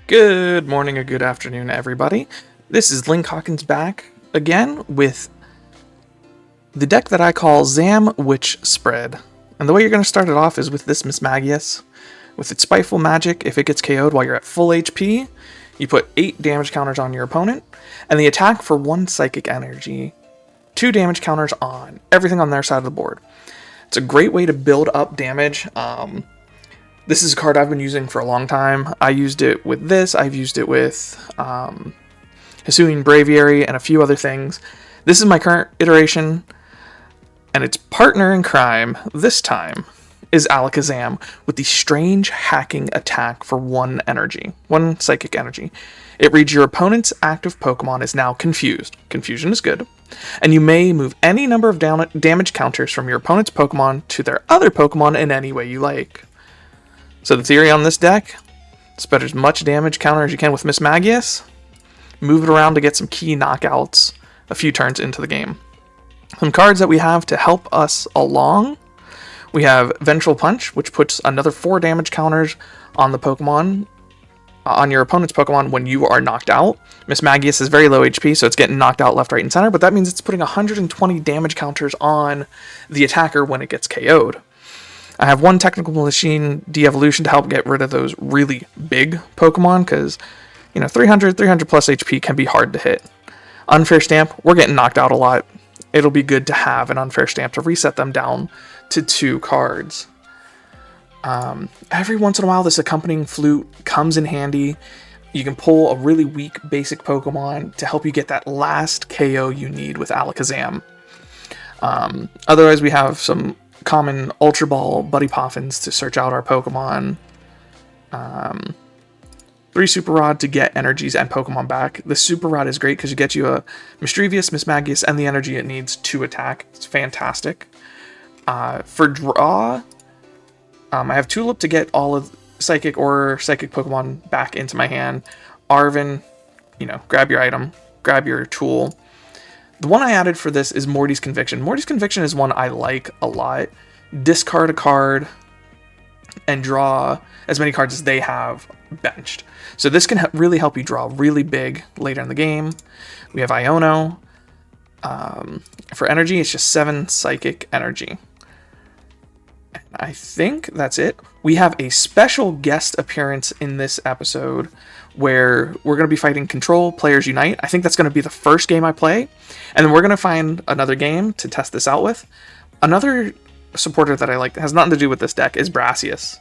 Good morning or good afternoon, everybody. This is Link Hawkins back again with the deck that I call Zam Witch Spread. And the way you're going to start it off is with this Mismagius. With its Spiteful Magic, if it gets KO'd while you're at full HP, you put 8 damage counters on your opponent, and the attack for 1 Psychic Energy, 2 damage counters on everything on their side of the board. It's a great way to build up damage. This is a card I've been using for a long time. I used it with this, I've used it with Hisuian Braviary and a few other things. This is my current iteration, and its partner in crime this time is Alakazam with the strange hacking attack for 1 energy, 1 psychic energy. It reads your opponent's active Pokemon is now confused. Confusion is good. And you may move any number of damage counters from your opponent's Pokemon to their other Pokemon in any way you like. So the theory on this deck, spread as much damage counter as you can with Mismagius, move it around to get some key knockouts a few turns into the game. Some cards that we have to help us along, we have Vengeful Punch, which puts another 4 damage counters on the Pokemon, on your opponent's Pokemon when you are knocked out. Mismagius is very low HP, so it's getting knocked out left, right, and center, but that means it's putting 120 damage counters on the attacker when it gets KO'd. I have 1 Technical Machine Devolution to help get rid of those really big Pokemon, because, 300 plus HP can be hard to hit. Unfair Stamp, we're getting knocked out a lot. It'll be good to have an Unfair Stamp to reset them down to 2 cards. Every once in a while, this Accompanying Flute comes in handy. You can pull a really weak basic Pokemon to help you get that last KO you need with Alakazam. Otherwise, we have some common Ultra Ball Buddy Poffins to search out our Pokemon. 3 Super Rod to get energies and Pokemon back. The Super Rod is great because you get you a Misdreavus, Mismagius, and the energy it needs to attack. It's fantastic. For draw, I have Tulip to get all of Psychic or Psychic Pokemon back into my hand. Arven, grab your item, grab your tool. The one I added for this is Morty's Conviction. Morty's Conviction is one I like a lot. Discard a card and draw as many cards as they have benched. So this can really help you draw really big later in the game. We have Iono. For energy, it's just 7 Psychic Energy. And I think that's it. We have a special guest appearance in this episode where we're going to be fighting Control Players Unite. I think that's going to be the first game I play. And then we're going to find another game to test this out with. Another supporter that I like that has nothing to do with this deck is Brassius.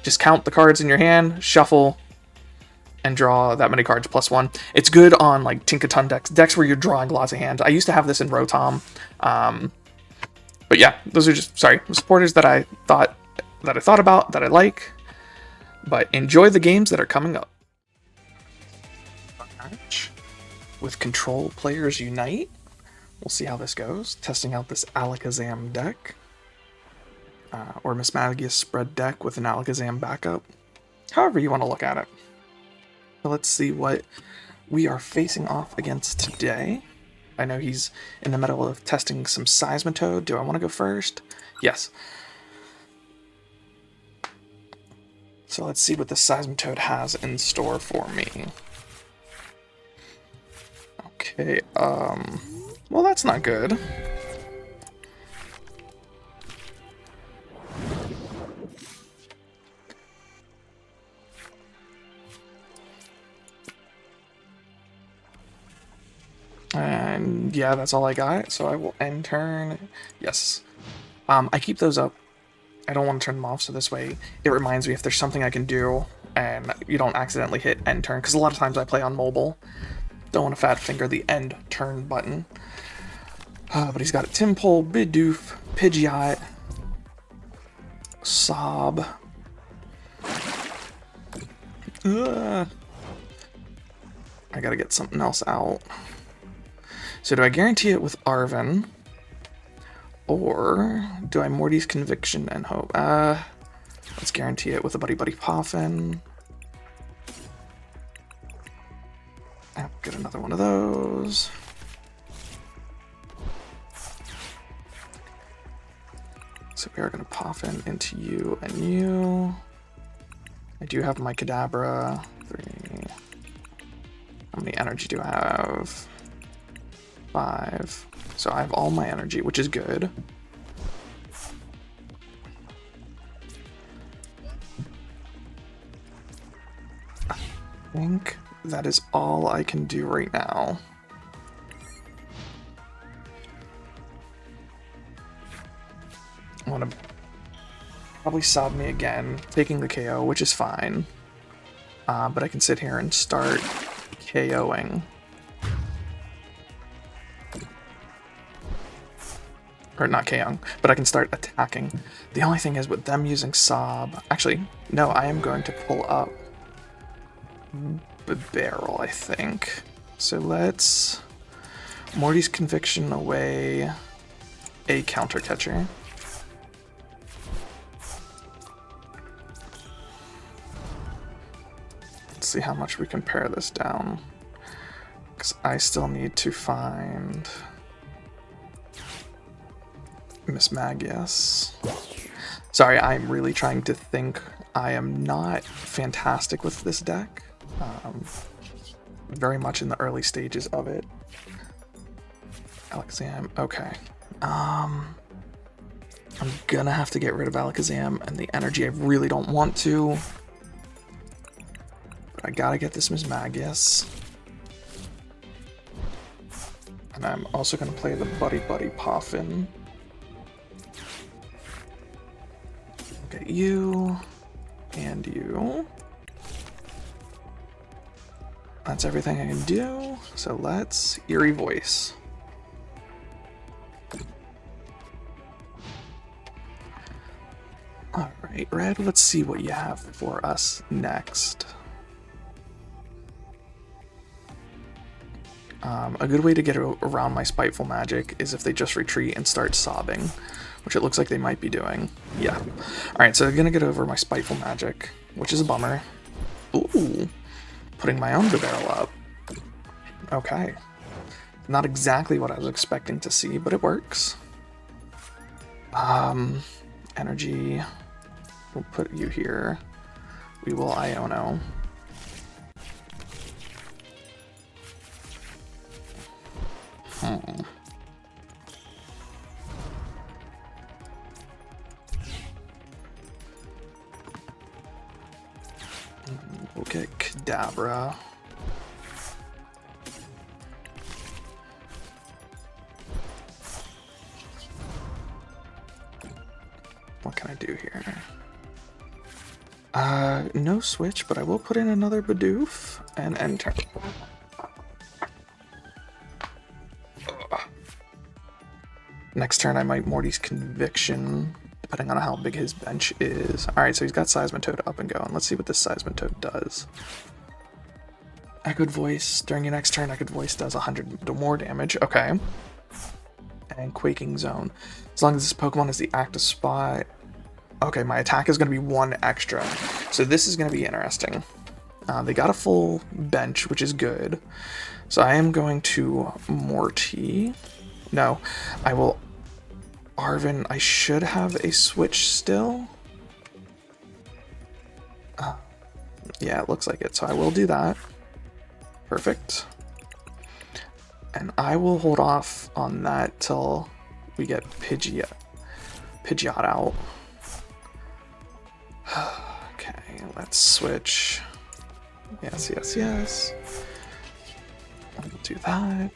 Just count the cards in your hand, shuffle, and draw that many cards plus 1. It's good on like Tinkaton decks where you're drawing lots of hands. I used to have this in Rotom. But yeah, those are just, supporters that I thought about, that I like. But enjoy the games that are coming up. With Control Players Unite. We'll see how this goes. Testing out this Alakazam deck. Or Mismagius spread deck with an Alakazam backup. However you want to look at it. So let's see what we are facing off against today. I know he's in the middle of testing some Seismitoad. Do I want to go first? Yes. So let's see what the Seismitoad has in store for me. Okay, well that's not good. And yeah, that's all I got, so I will end turn. Yes. I keep those up. I don't want to turn them off, so this way it reminds me if there's something I can do and you don't accidentally hit end turn, because a lot of times I play on mobile. Don't want to fat finger the end turn button. But he's got a Timpole, Bidoof, Pidgeot, Sob. I gotta get something else out. So do I guarantee it with Arven? Or do I Morty's Conviction and hope? Let's guarantee it with a Buddy-Buddy Poffin. I'll get another one of those. So we are going to Poffin into you and you. I do have my Kadabra 3. How many energy do I have? 5. So I have all my energy, which is good. I think that is all I can do right now. I want to probably sob me again, taking the KO, which is fine. But I can sit here and start KOing. Or not KOing, but I can start attacking. The only thing is with them using Sob... Actually, no, I am going to pull up Bibarel, I think. So let's... Morty's Conviction away a counter catcher. Let's see how much we can pare this down. Because I still need to find Mismagius. Sorry, I'm really trying to think. I am not fantastic with this deck. Very much in the early stages of it. Alakazam, okay. I'm gonna have to get rid of Alakazam and the energy. I really don't want to. But I gotta get this Mismagius. And I'm also gonna play the Buddy-Buddy Poffin. Get you, and you. That's everything I can do, so let's Eerie Voice. Alright, Red, let's see what you have for us next. A good way to get around my Spiteful Magic is if they just retreat and start sobbing, which it looks like they might be doing. Yeah. Alright, so I'm gonna get over my Spiteful Magic, which is a bummer. Ooh, putting my own Bibarel up. Okay. Not exactly what I was expecting to see, but it works. Energy. We'll put you here. We will Iono. We'll get Kadabra. What can I do here? No switch, but I will put in another Bidoof and enter. Next turn I might Morty's Conviction, depending on how big his bench is. Alright, so he's got Seismitoad up and going. Let's see what this Seismitoad does. Echoed Voice. During your next turn, Echoed Voice does 100 more damage. Okay. And Quaking Zone. As long as this Pokemon is the active spot. Okay, my attack is going to be 1 extra. So this is going to be interesting. They got a full bench, which is good. So I am going to Morty. No, I will Arven. I should have a switch still. Yeah, it looks like it. So I will do that. Perfect. And I will hold off on that till we get Pidgeot out. Okay, let's switch. Yes, yes, yes. I'll do that.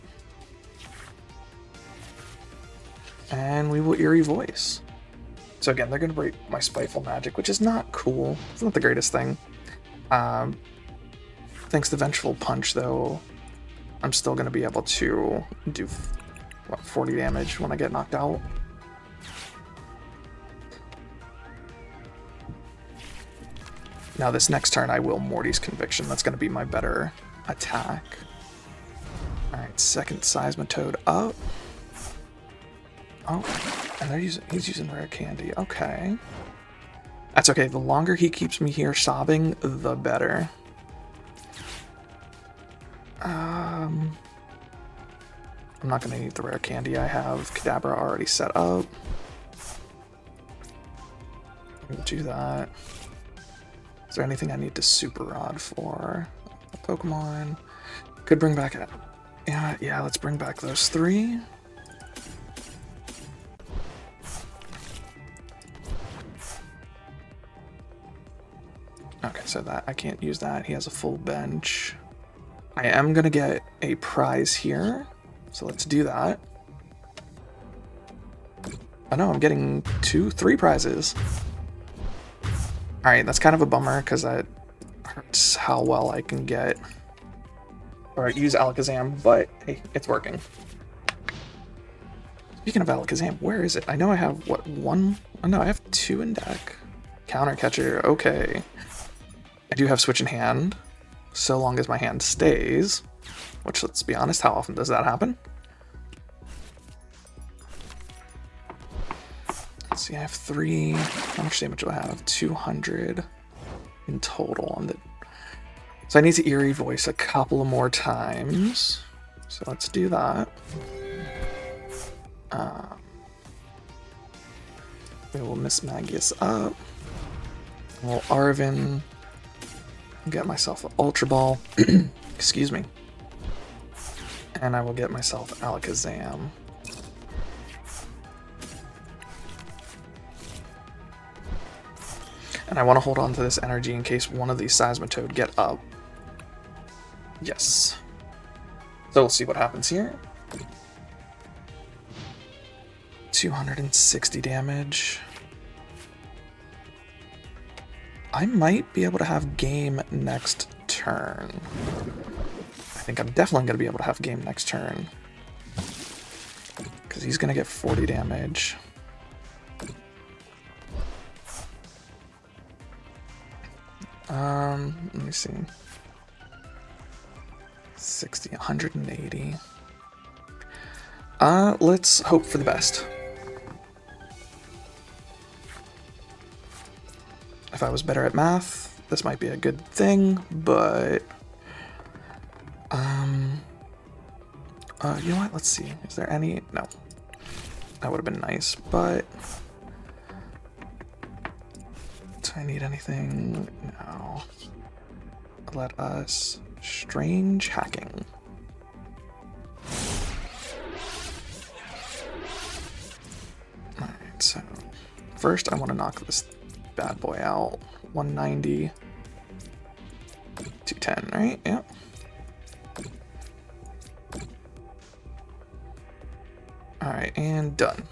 And we will Eerie Voice. So again, they're going to break my Spiteful Magic, which is not cool. It's not the greatest thing. Thanks to Vengeful Punch, though, I'm still going to be able to do, what, 40 damage when I get knocked out. Now this next turn I will Morty's Conviction. That's going to be my better attack. Alright, second Seismitoad up. Oh, and he's using Rare Candy. Okay. That's okay. The longer he keeps me here sobbing, the better. I'm not going to need the Rare Candy. I have Kadabra already set up. We'll do that. Is there anything I need to Super Rod for? A Pokemon. Could bring back a... Yeah, let's bring back those 3. Okay, so that I can't use that. He has a full bench. I am gonna get a prize here, so let's do that. Oh no, I'm getting 3 prizes. Alright, that's kind of a bummer because that hurts how well I can get or use Alakazam, but hey, it's working. Speaking of Alakazam, where is it? I know I have, what, 1? Oh no, I have 2 in deck. Counter Catcher, okay. I do have Switch in hand, so long as my hand stays, which, let's be honest, how often does that happen? Let's see, I have 3. How much damage do I have? 200 in total on the... So I need to Eerie Voice a couple of more times. So let's do that. We will Mismagius up. We'll Arven. Get myself an Ultra Ball. Excuse me. And I will get myself Alakazam. And I want to hold on to this energy in case one of these Seismitoad get up. Yes. So we'll see what happens here. 260 damage. I might be able to have game next turn. I think I'm definitely going to be able to have game next turn. Because he's going to get 40 damage. Let me see. 60, 180. Let's hope for the best. If I was better at math, this might be a good thing, but... you know what? Let's see. Is there any... No. That would have been nice, but... Do I need anything? No. Let us... Strange hacking. Alright, so... First, I want to knock this bad boy out. 190. 210, right? Yep. Alright, and done.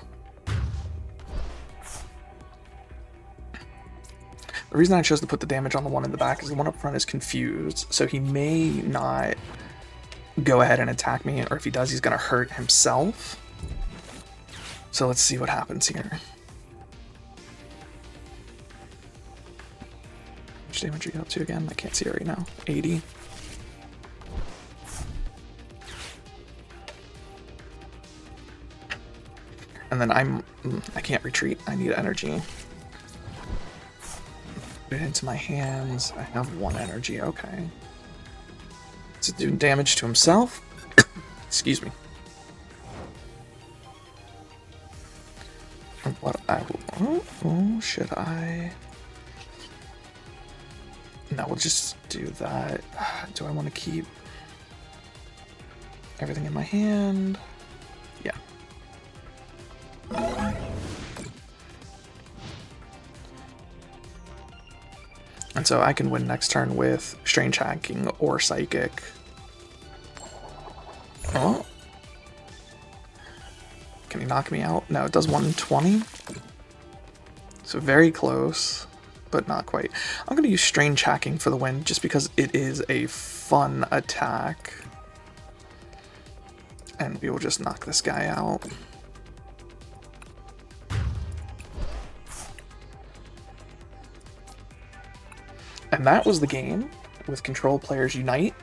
The reason I chose to put the damage on the one in the back is the one up front is confused, so he may not go ahead and attack me, or if he does, he's going to hurt himself. So let's see what happens here. How much damage are you up to again? I can't see it right now. 80. And then I can't retreat. I need energy. Put it into my hands. I have 1 energy. Okay. Is it doing damage to himself? Excuse me. What should I? No, we'll just do that. Do I want to keep everything in my hand? Yeah. And so I can win next turn with Strange Hacking or Psychic. Oh. Can he knock me out? No, it does 120. So very close, but not quite. I'm going to use Strange Hacking for the win just because it is a fun attack. And we will just knock this guy out. And that was the game with Control Players Unite.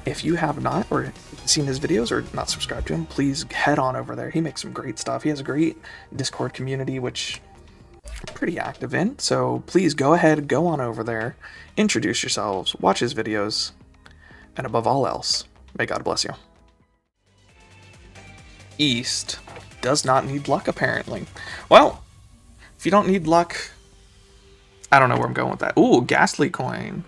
If you have not or seen his videos or not subscribed to him, please head on over there. He makes some great stuff. He has a great Discord community, which I'm pretty active in. So please go ahead, go on over there, introduce yourselves, watch his videos, and above all else, may God bless you. East does not need luck, apparently. Well, if you don't need luck, I don't know where I'm going with that. Ooh, Ghastly Coin.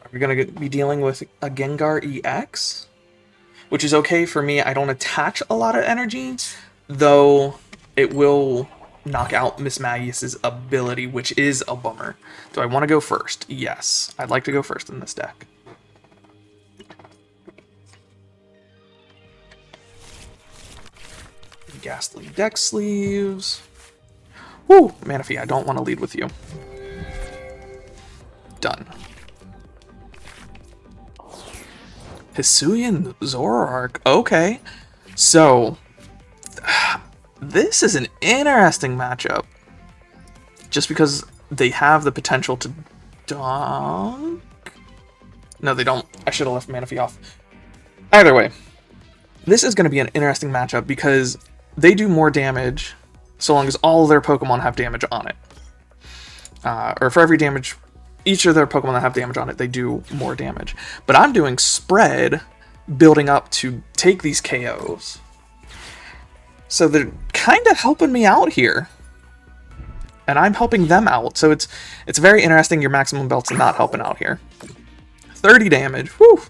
Are we going to be dealing with a Gengar EX? Which is okay for me. I don't attach a lot of energy, though it will knock out Mismagius' ability, which is a bummer. Do I want to go first? Yes. I'd like to go first in this deck. Ghastly deck sleeves. Woo! Manaphy, I don't want to lead with you. Done. Hisuian Zoroark. Okay. So, this is an interesting matchup. Just because they have the potential to dunk. No, they don't. I should have left Manaphy off. Either way, this is going to be an interesting matchup because they do more damage so long as all their Pokemon have damage on it. Or for every damage, each of their Pokemon that have damage on it, they do more damage. But I'm doing spread, building up to take these KOs. So they're kind of helping me out here. And I'm helping them out. So it's very interesting. Your maximum belt's not helping out here. 30 damage. Whew.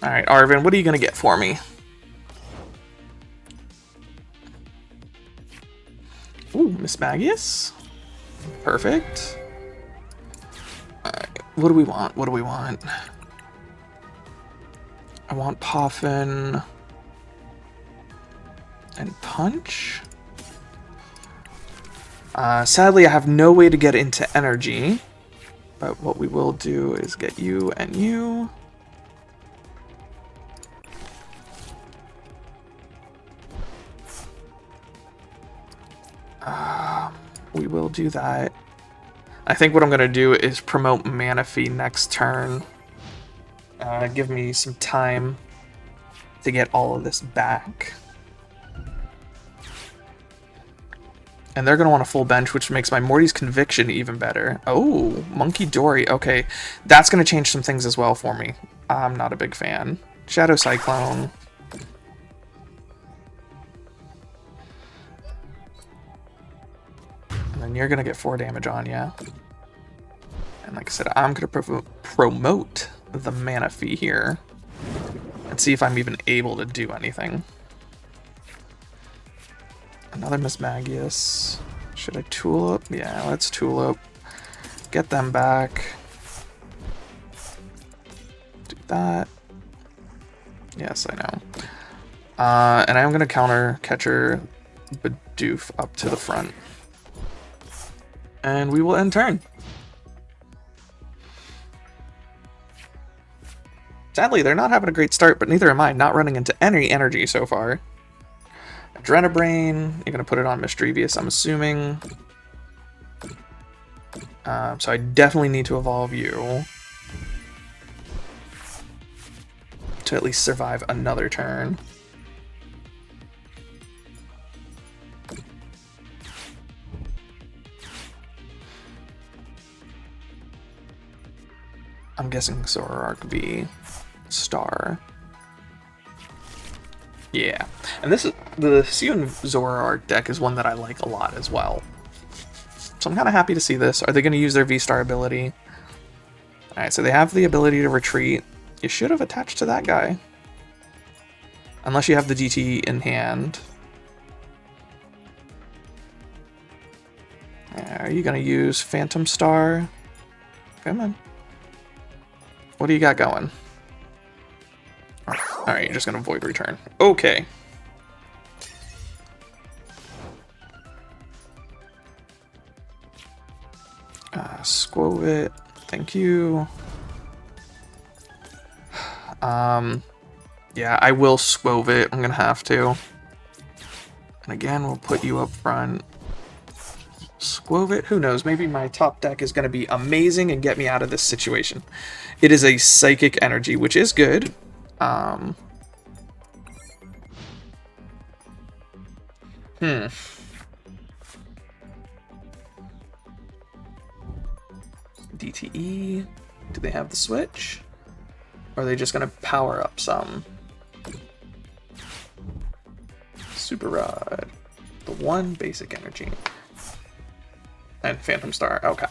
Alright, Arven, what are you going to get for me? Ooh, Mismagius. Perfect. Alright, what do we want? What do we want? I want Poffin and Punch. Sadly, I have no way to get into energy, but what we will do is get you and you. We will do that. I think what I'm going to do is promote Manaphy next turn. Give me some time to get all of this back. And they're going to want a full bench, which makes my Morty's Conviction even better. Oh, Monkey Dory. Okay, that's going to change some things as well for me. I'm not a big fan. Shadow Cyclone. And then you're going to get 4 damage on ya. And like I said, I'm going to promote the Manaphy here. And see if I'm even able to do anything. Another Mismagius. Should I Tulip? Yeah, let's Tulip. Get them back. Do that. Yes, I know. And I'm going to counter catcher Bidoof up to the front. And we will end turn. Sadly, they're not having a great start, but neither am I. Not running into any energy so far. Adrenabrain, you're going to put it on Misdreavus, I'm assuming. So I definitely need to evolve you. To at least survive another turn. I'm guessing Zoroark V Star. Yeah, and this is the Hisuian Zoroark deck is one that I like a lot as well. So I'm kind of happy to see this. Are they going to use their V-Star ability? Alright, so they have the ability to retreat. You should have attached to that guy. Unless you have the DT in hand. Are you going to use Phantom Star? Come on. What do you got going? Alright, you're just going to Void Return. Okay. Skwovet, thank you. Yeah, I will Skwovet. I'm going to have to. And again, we'll put you up front. Skwovet, who knows? Maybe my top deck is going to be amazing and get me out of this situation. It is a Psychic Energy, which is good. DTE. Do they have the Switch? Or are they just going to power up some? Super Rod. The one Basic Energy. And Phantom Star, okay.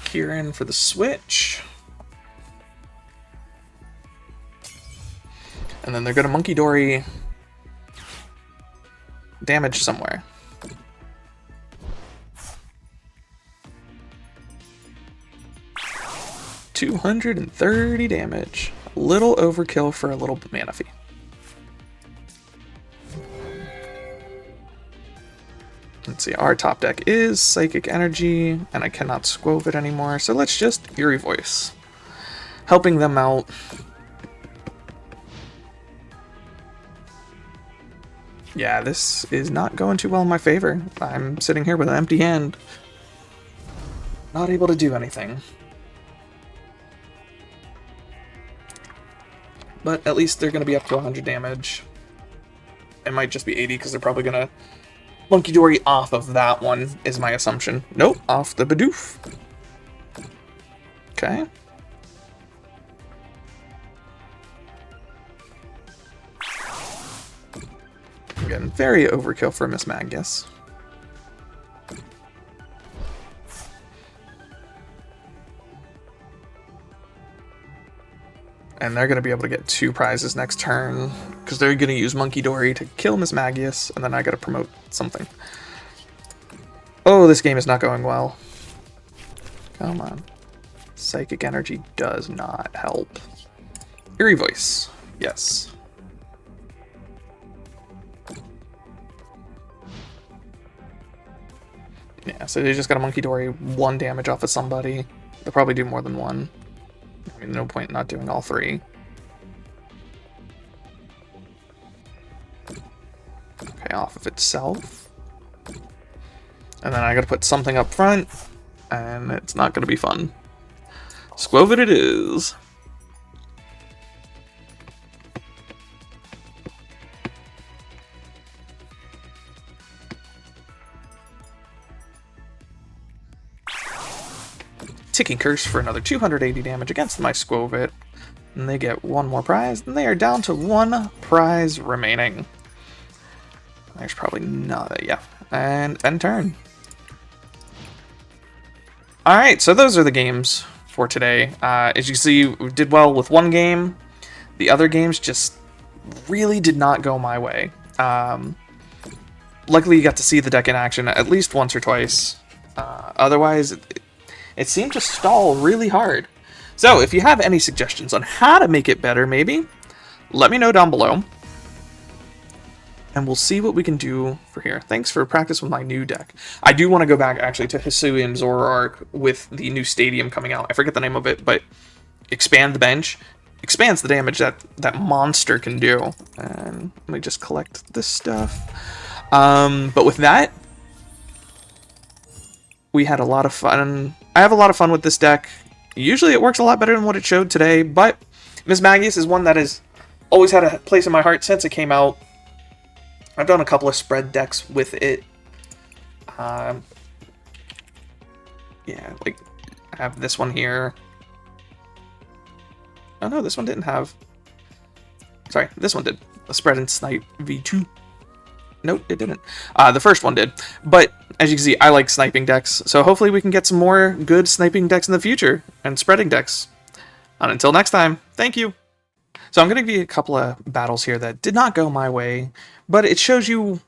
Kieran for the Switch. And then they're gonna Monkey Dory damage somewhere. $230 damage. A little overkill for a little Manaphy. Let's see, our top deck is Psychic Energy, and I cannot Skwovet it anymore, so let's just Eerie Voice. Helping them out. Yeah, this is not going too well in my favor. I'm sitting here with an empty hand. Not able to do anything. But at least they're going to be up to 100 damage. It might just be 80 because they're probably going to Monkey Dory off of that one, is my assumption. Nope, off the Bidoof. Okay. Again, very overkill for Mismagius. And they're going to be able to get 2 prizes next turn, because they're going to use Monkey Dory to kill Mismagius, and then I got to promote something. Oh, this game is not going well. Come on. Psychic Energy does not help. Eerie Voice. Yes. Yeah, so they just got a Monkey Dory 1 damage off of somebody. They'll probably do more than 1. I mean, no point in not doing all 3. Okay, off of itself. And then I gotta put something up front, and it's not gonna be fun. Skwovet it is. Ticking Curse for another 280 damage against my Skwovet. And they get 1 more prize, and they are down to 1 prize remaining. There's probably not, yeah. And end turn. Alright, so those are the games for today. As you see, we did well with 1 game. The other games just really did not go my way. Luckily, you got to see the deck in action at least once or twice. Otherwise, it seemed to stall really hard. So, if you have any suggestions on how to make it better, maybe, let me know down below. And we'll see what we can do for here. Thanks for practice with my new deck. I do want to go back, actually, to Hisuian Zoroark with the new Stadium coming out. I forget the name of it, but expand the bench. Expands the damage that monster can do. And let me just collect this stuff. But with that, we had a lot of fun. I have a lot of fun with this deck. Usually it works a lot better than what it showed today, but Mismagius is one that has always had a place in my heart since it came out. I've done a couple of spread decks with it. Yeah, like, I have this one here. Oh no, this one didn't have... Sorry, this one did. A spread and snipe V2. Nope, it didn't. The first one did. But, as you can see, I like sniping decks, so hopefully we can get some more good sniping decks in the future, and spreading decks. And until next time, thank you! So I'm going to give you a couple of battles here that did not go my way, but it shows you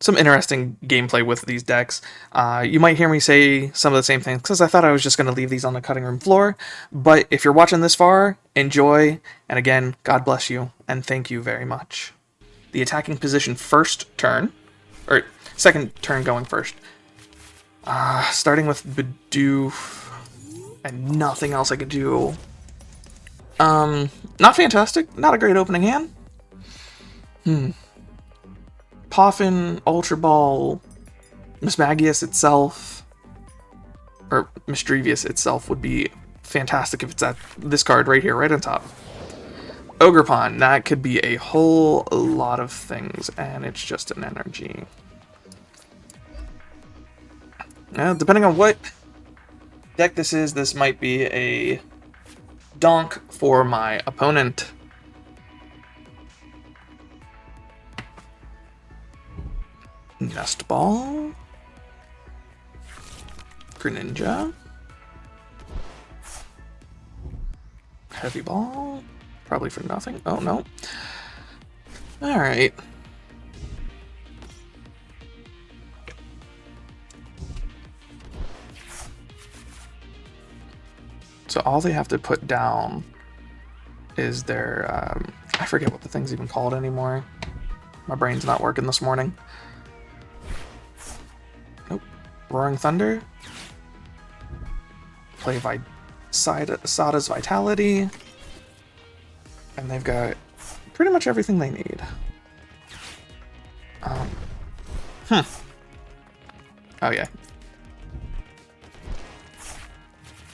some interesting gameplay with these decks. You might hear me say some of the same things, because I thought I was just going to leave these on the cutting room floor, but if you're watching this far, enjoy, and again, God bless you, and thank you very much. The attacking position first turn, or second turn going first. Starting with Bidoof, and nothing else I could do. Not fantastic, not a great opening hand. Poffin, Ultra Ball, Mismagius itself, or Misdreavus itself would be fantastic if it's at this card right here, right on top. Ogerpon, that could be a whole lot of things, and it's just an energy. Depending on what deck this is, this might be a donk for my opponent. Nest Ball. Greninja. Heavy Ball. Probably for nothing. Oh, no. Alright. So all they have to put down is their, I forget what the thing's even called anymore. My brain's not working this morning. Nope. Roaring Thunder. Play Sada's Vitality. And they've got pretty much everything they need. Oh yeah.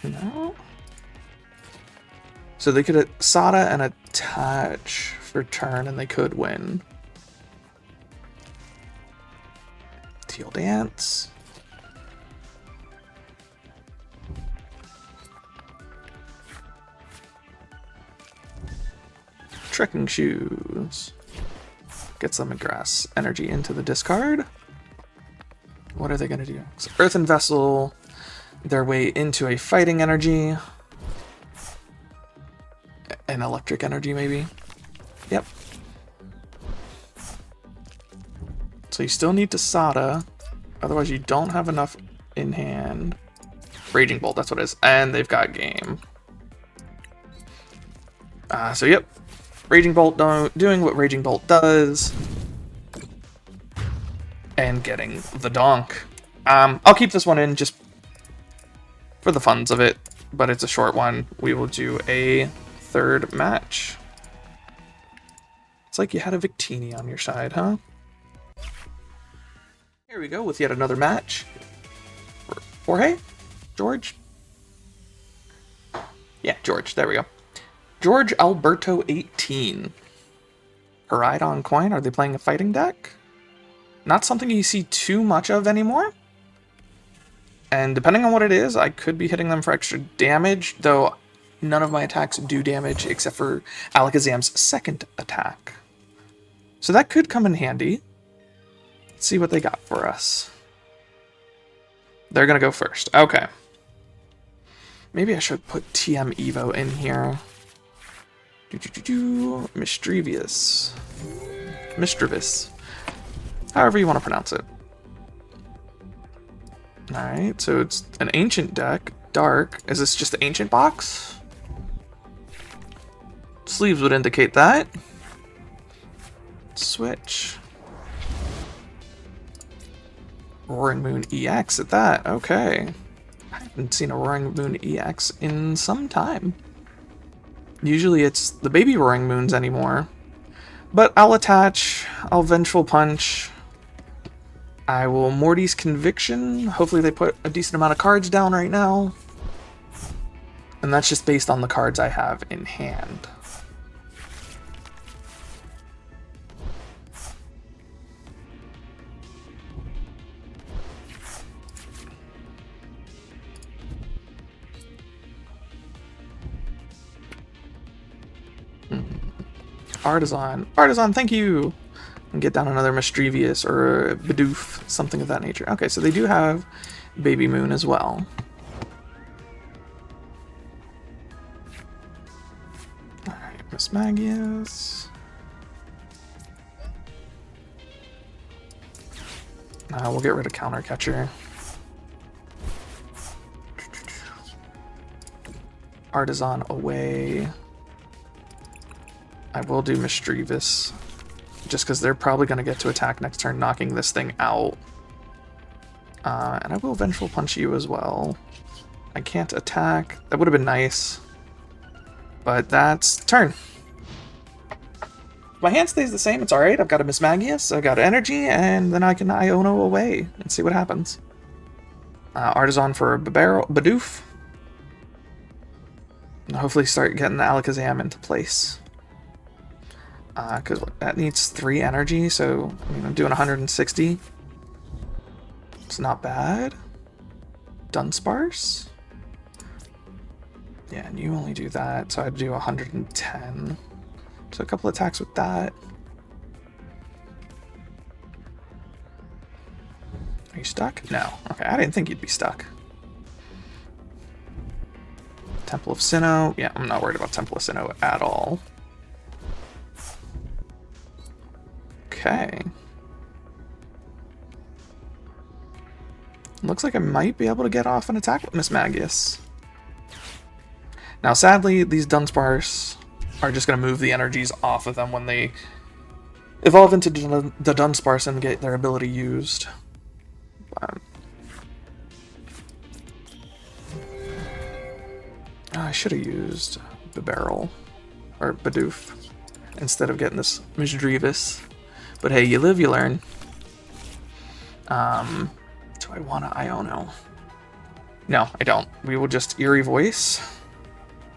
No. So they could Sada and attach for turn, and they could win. Teal Dance. Trekking Shoes. Get some grass energy into the discard. What are they going to do? So Earthen Vessel their way into a fighting energy. An electric energy, maybe. Yep. So you still need to Sada. Otherwise you don't have enough in hand. Raging Bolt, that's what it is. And they've got game. So yep. Raging Bolt doing what Raging Bolt does. And getting the donk. I'll keep this one in just for the funs of it. But it's a short one. We will do a third match. It's like you had a Victini on your side, huh? Here we go with yet another match. Jorge? George? Yeah, George. There we go. George Alberto 18. Peridon Coin. Are they playing a fighting deck? Not something you see too much of anymore. And depending on what it is, I could be hitting them for extra damage, though none of my attacks do damage except for Alakazam's second attack. So that could come in handy. Let's see what they got for us. They're going to go first. Okay. Maybe I should put TM Evo in here. Misdreavus. Misdreavus. However you want to pronounce it. Alright, so it's an ancient deck. Dark. Is this just the ancient box? Sleeves would indicate that. Switch. Roaring Moon EX at that. Okay. I haven't seen a Roaring Moon EX in some time. Usually it's the baby Roaring Moons anymore. But I'll attach. I'll Vengeful Punch. I will Morty's Conviction. Hopefully they put a decent amount of cards down right now. And that's just based on the cards I have in hand. Artisan, thank you! And get down another Misdreavus or a Bidoof, something of that nature. Okay, so they do have Baby Moon as well. Alright, Mismagius. We'll get rid of Counter Catcher. Artisan away. I will do Misdreavus, just because they're probably going to get to attack next turn, knocking this thing out. And I will Vengeful Punch you as well. I can't attack. That would have been nice. But that's turn. My hand stays the same. It's alright. I've got a Mismagius, I've got energy, and then I can Iono away and see what happens. Artisan for a Bidoof. And hopefully start getting the Alakazam into place. Because that needs 3 energy, so I mean, I'm doing 160. It's not bad. Dunsparce. Yeah, and you only do that, so I'd do 110. So a couple attacks with that. Are you stuck? No. Okay, I didn't think you'd be stuck. Temple of Sinnoh. Yeah, I'm not worried about Temple of Sinnoh at all. Okay. Looks like I might be able to get off an attack with Mismagius. Now, sadly, these Dunsparce are just going to move the energies off of them when they evolve into the Dunsparce and get their ability used. I should have used Bibarel or Bidoof instead of getting this Misdreavus. But hey, you live, you learn. Do I want to Iono? No, I don't. We will just Eerie Voice.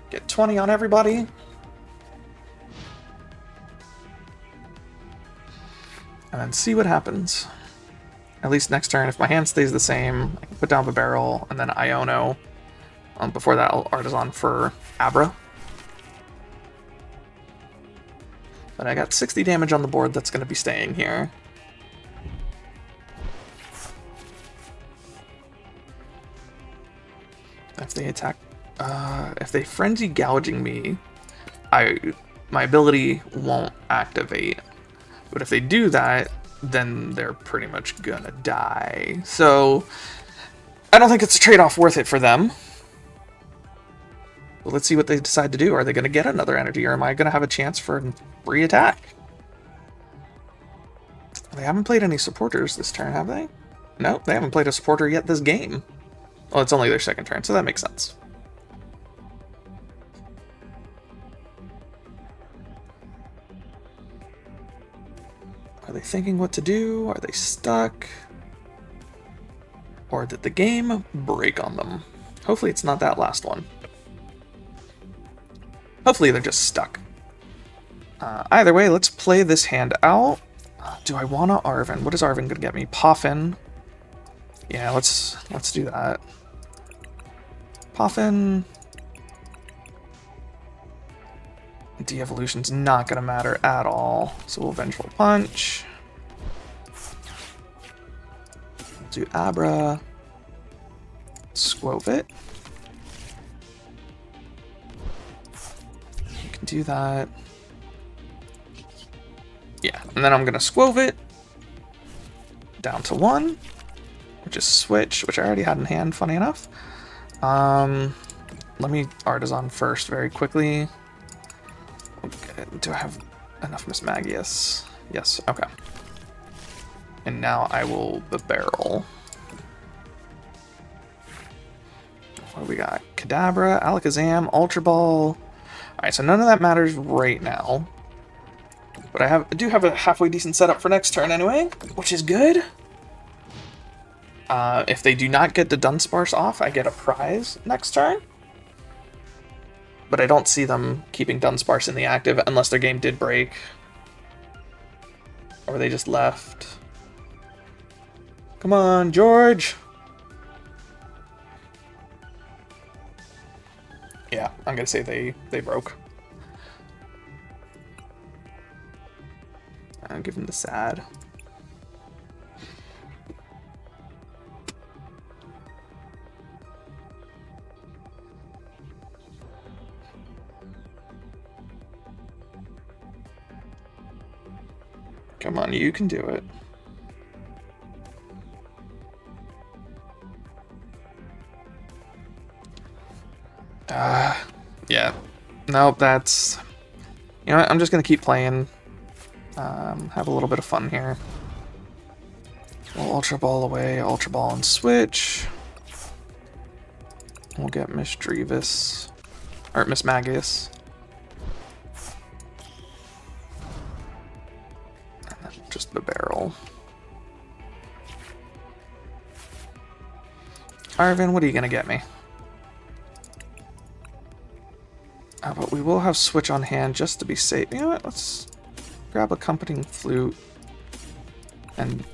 Get 20 on everybody. And then see what happens. At least next turn, if my hand stays the same, I can put down Bibarel and then Iono. Before that, I'll Artisan for Abra. But I got 60 damage on the board that's going to be staying here. If they attack, if they Frenzy Gouging me, my ability won't activate. But if they do that, then they're pretty much gonna die. So I don't think it's a trade-off worth it for them. But let's see what they decide to do. Are they going to get another energy, or am I going to have a chance for a free attack? They haven't played any supporters this turn, have they? No, they haven't played a supporter yet this game. Well, it's only their second turn, so that makes sense. Are they thinking what to do? Are they stuck? Or did the game break on them? Hopefully it's not that last one. Hopefully they're just stuck. Either way, let's play this hand out. Do I want to Arven? What is Arven going to get me? Poffin. Yeah, let's do that. Poffin. De-evolution's not going to matter at all. So we'll Vengeful Punch. Do Abra. Skwovet. Do that. Yeah, and then I'm gonna Skwovet down to 1, which is Switch, which I already had in hand, funny enough. Let me Artisan first very quickly. Okay, do I have enough Mismagius? Yes, okay. And now I will Bibarel. What do we got? Kadabra, Alakazam, Ultra Ball. Alright, so none of that matters right now. But I do have a halfway decent setup for next turn anyway, which is good. If they do not get the Dunsparce off, I get a prize next turn. But I don't see them keeping Dunsparce in the active unless their game did break. Or they just left. Come on, George! Yeah, I'm gonna say they broke. I'll give them the sad. Come on, you can do it. Yeah. Nope, that's... You know what, I'm just gonna keep playing. Have a little bit of fun here. We'll Ultra Ball away, Ultra Ball and Switch. We'll get Misdreavus, or Mismagius. And then just Bibarel. Arven, what are you gonna get me? But we will have Switch on hand just to be safe. You know what? Let's grab Accompanying Flute and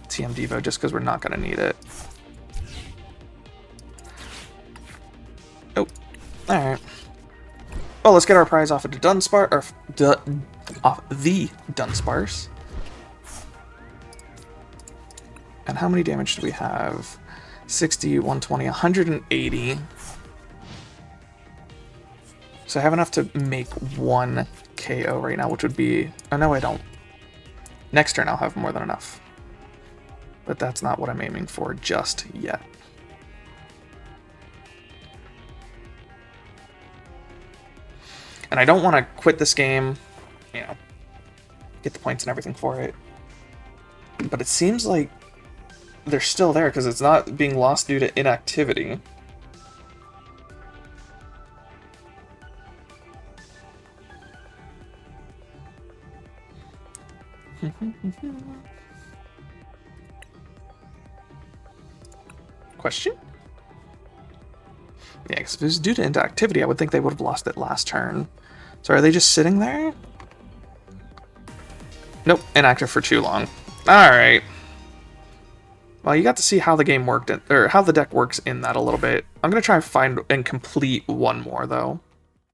TM Devo just because we're not going to need it. Oh, alright. Well, let's get our prize off of the Dunsparce, or off the Dunsparce. And how many damage do we have? 60, 120, 180. So I have enough to make one KO right now, which would be... Oh, no, I don't. Next turn I'll have more than enough. But that's not what I'm aiming for just yet. And I don't want to quit this game, you know, get the points and everything for it. But it seems like they're still there because it's not being lost due to inactivity. Question? Yeah, because if it was due to inactivity, I would think they would have lost it last turn. So are they just sitting there? Nope, inactive for too long. Alright. Well, you got to see how the game worked, or how the deck works in that a little bit. I'm going to try and find and complete one more, though.